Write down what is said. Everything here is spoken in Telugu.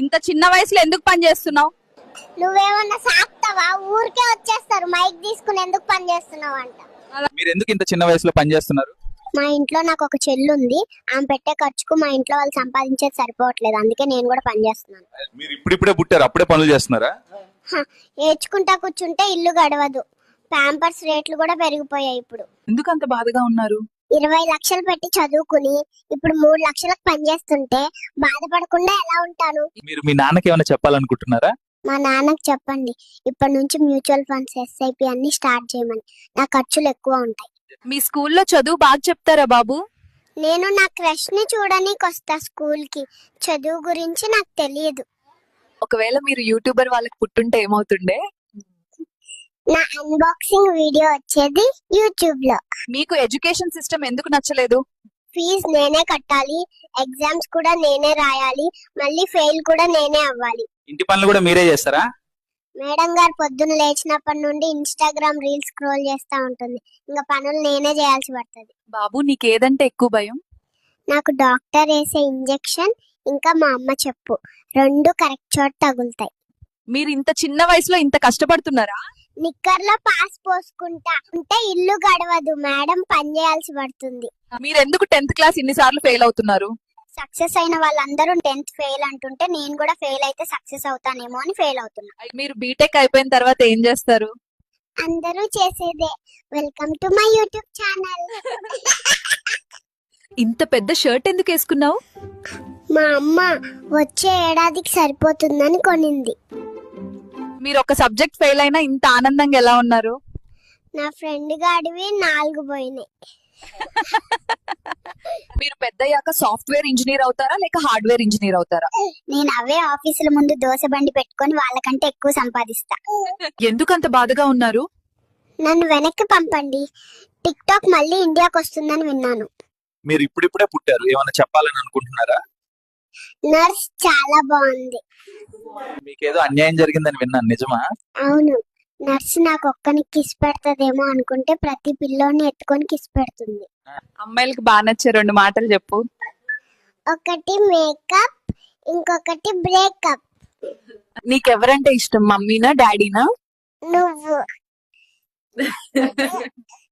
ఇంత చిన్న వయసులో ఎందుకు పని చేస్తున్నావు? నువ్వేమన్నా సాక్తావా? ఊరికే వచ్చేస్తారు మైక్ తీసుకుని ఎందుకు పని చేస్తున్నావు అంట. మీరు ఎందుకు ఇంత చిన్న వయసులో పని చేస్తున్నారు? మా ఇంట్లో నాకు ఒక చెల్లి ఉంది, ఆమె పెట్టే ఖర్చుకు మా ఇంట్లో వాళ్ళు సంపాదించేది సరిపోవట్లేదు, అందుకే నేను కూడా పని చేస్తున్నాను. మీరు ఇప్పుడిప్పుడే పుట్టారు, అప్పుడే పనులు చేస్తున్నారా? ఏడ్చుకుంటా కూర్చుంటే ఇల్లు గడవదు, ప్యాంపర్స్ రేట్లు కూడా పెరిగిపోయాయి. ఇప్పుడు ఎందుకు అంత బాధగా ఉన్నారు? 20 లక్షలు పెట్టి చదువుకుని ఇప్పుడు 3 లక్షలకు పని చేస్తుంటే బాధపడకుండా ఎలా ఉంటాను? మీరు మీ నాన్నకి ఏమైనా చెప్పాలనుకుంటున్నారా? మా నాన్నకు చెప్పండి, ఇప్పటి నుంచి మ్యూచువల్ ఫండ్స్, SIP అన్ని స్టార్ట్ చేయమని. నా ఖర్చులు ఎక్కువ ఉంటాయి. మీ స్కూల్లో చదువు బాగా చెప్తారా బాబు? నేను నా క్రష్ ని చూడనీకి వస్తా స్కూల్ కి, చదువు గురించి నాకు తెలియదు. ఒకవేళ మీరు యూట్యూబర్ వాళ్ళకి పుట్టుంటే ఏమవుతుండే? నా అన్బాక్సింగ్ వీడియో వచ్చేది యూట్యూబ్ లో. మీకు ఎడ్యుకేషన్ సిస్టమ్ ఎందుకు నచ్చలేదు? ఫీజ్ నేనే కట్టాలి, ఎగ్జామ్స్ కూడా నేనే రాయాలి, మళ్ళీ ఫెయిల్ కూడా నేనే అవ్వాలి. ఇంటి పనులు కూడా మీరే చేస్తారా? మేడం గారు పొద్దున్న లేచినప్పటి నుండి ఇన్స్టాగ్రామ్ రీల్స్ స్క్రోల్ చేస్తా ఉంటుంది, ఇంకా పనులు నేనే చేయాల్సి పడుతుంది. బాబు నీకేదంటే ఎక్కువ భయం? నాకు డాక్టర్ వేసే ఇంజెక్షన్, ఇంకా మా అమ్మ చెప్పు, రెండు కరెక్ట్ చోట తగులుతాయి. మీరు ఇంత చిన్న వయసులో ఇంత కష్టపడుతున్నారా? నిక్కర్లో పాస్ పోసుకుంటా ఉంటే ఇల్లు గడవదు, మేడం పని చేయాల్సి పడుతుంది. మీరు ఎందుకు 10th క్లాస్ ఇన్నిసార్లు ఫెయిల్ అవుతున్నారు? సక్సెస్ అయిన వాళ్ళందరూ 10th ఫెయిల్ అంటుంటే నేను కూడా ఫెయిల్ అయితే సక్సెస్ అవుతానేమో అని ఫెయిల్ అవుతున్నా. మీరు బీటెక్ అయిపోయిన తర్వాత ఏం చేస్తారు? అందరూ చేసేదే, welcome to my YouTube channel. ఇంత పెద్ద షర్ట్ ఎందుకు వేసుకున్నావు? మా అమ్మ వచ్చే ఏడాదికి సరిపోతుందని కొనింది. మీరు ఒక సబ్జెక్ట్ ఫెయిల్ అయినా ఇంత ఆనందంగా ఎలా ఉన్నారు? నా ఫ్రెండ్ గాడివి 4 పోయినాయి. మీరు పెద్దయ్యాక సాఫ్ట్వేర్ ఇంజనీర్ అవుతారా లేక హార్డ్వేర్ ఇంజనీర్ అవుతారా? నేను అవే ఆఫీసుల ముందు దోశ బండి పెట్టుకొని వాళ్ళకంటే ఎక్కువ సంపాదిస్తా. ఎందుకు అంత బాధగా ఉన్నారు? నన్ను వెనక్కి పంపండి, టిక్ టాక్ మళ్ళీ ఇండియాకి వస్తుందని విన్నాను. మీరు ఇప్పుడిప్పుడే పుట్టారు, ఏమైనా చెప్పాలని అనుకుంటున్నారా? నర్స్ చాలా బాగుంది. మీకేదో అన్యాయం జరిగిందని విన్నాను, నిజమా? అవును, నర్సు నాకు ఒక్కనికి కిస్ పెడతదేమో అనుకుంటే ప్రతి పిల్లోని ఎత్తుకొని కిస్ పెడుతుంది. అమ్మాయిలకు బాగా నచ్చే 2 మాటలు చెప్పు. ఒకటి మేకప్, ఇంకొకటి బ్రేకప్. నీకెవరంటే ఇష్టం, మమ్మీనా డాడీనా? నువ్వు.